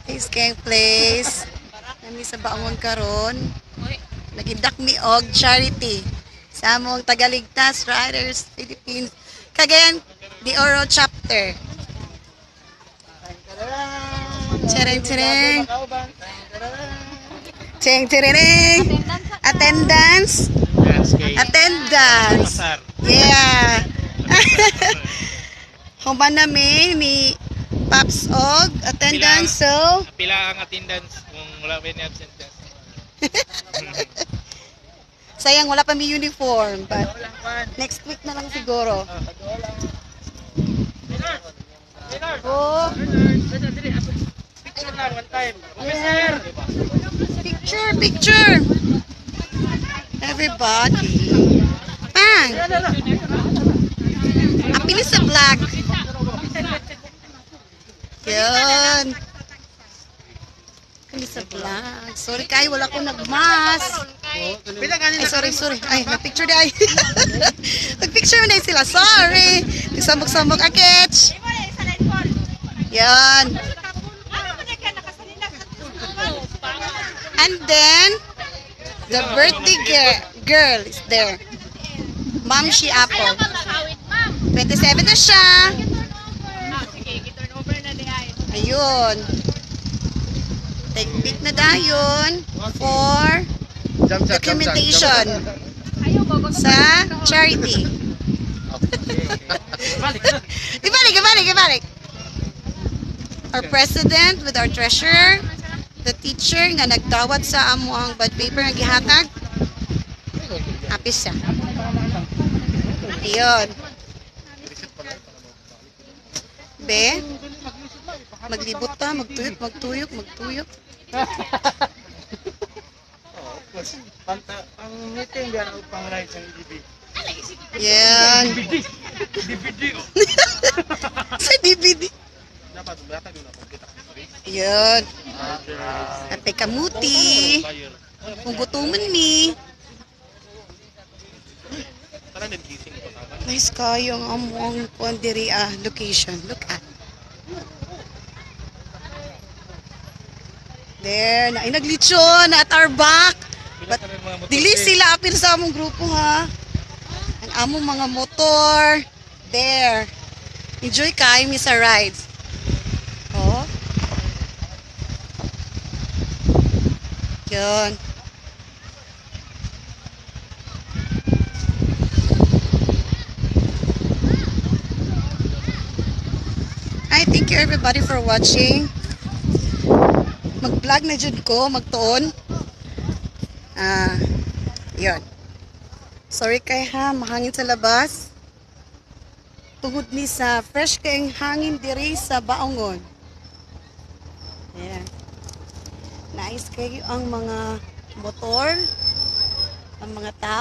Please kayong place. Nami sa baangon karon. Nagidak mi og charity sa among Tagaligtas Riders Philippines. Cagayan de Oro chapter. Chereng chereng. Chereng chereng. Attendance. Attendance. Yeah. Human namin ni Paps og attendance so Pila ang attendance kung wala pa ni absent ka? sayang wala pa mi uniform but next week na lang siguro. Oh. Picture lang one time. Yeah. Picture. Everybody. Bang. Apilis sa vlog. Yun. Apilis sa vlog. Sorry kay wala ko nagmas. Ay, sorry. Ay, na-picture di ay. Nag-picture na sila. Sorry. Sambok-sambok akits. Yan. And then, the birthday girl is there. Ma'am Shi Apple. 27 na siya. Ayun. Take pic na dayon for documentation sa charity. Ibalik. Our president with our treasurer, the teacher nga nagtawad sa amo ang bad paper nga gihatag. Happy siya. Ayun. Be, maglibot ta, magtuyok. Ang meeting biar upang ride sa EDB. Yan. DVD. Sa DVD. Dapat bata yun ako kita. Yan. Ate kamuti. Kung gutuman mi. Tara din gising ko tama. Nice kayo ang among Pondiri location. Look at. There, na naglitsyon at our back. But dili sila apir sa among grupo ha. Ang among mga motor. There. Enjoy kayo mi sa rides. Oh. Yun. Hi, thank you everybody for watching. Mag-vlog na dyan ko, magtuon. Yun. Sorry kay ha, mahangin sa labas. Tungod ni sa fresh kayong hangin diri sa Baongon. Ayan. Nice kayo ang mga motor, ang mga tao.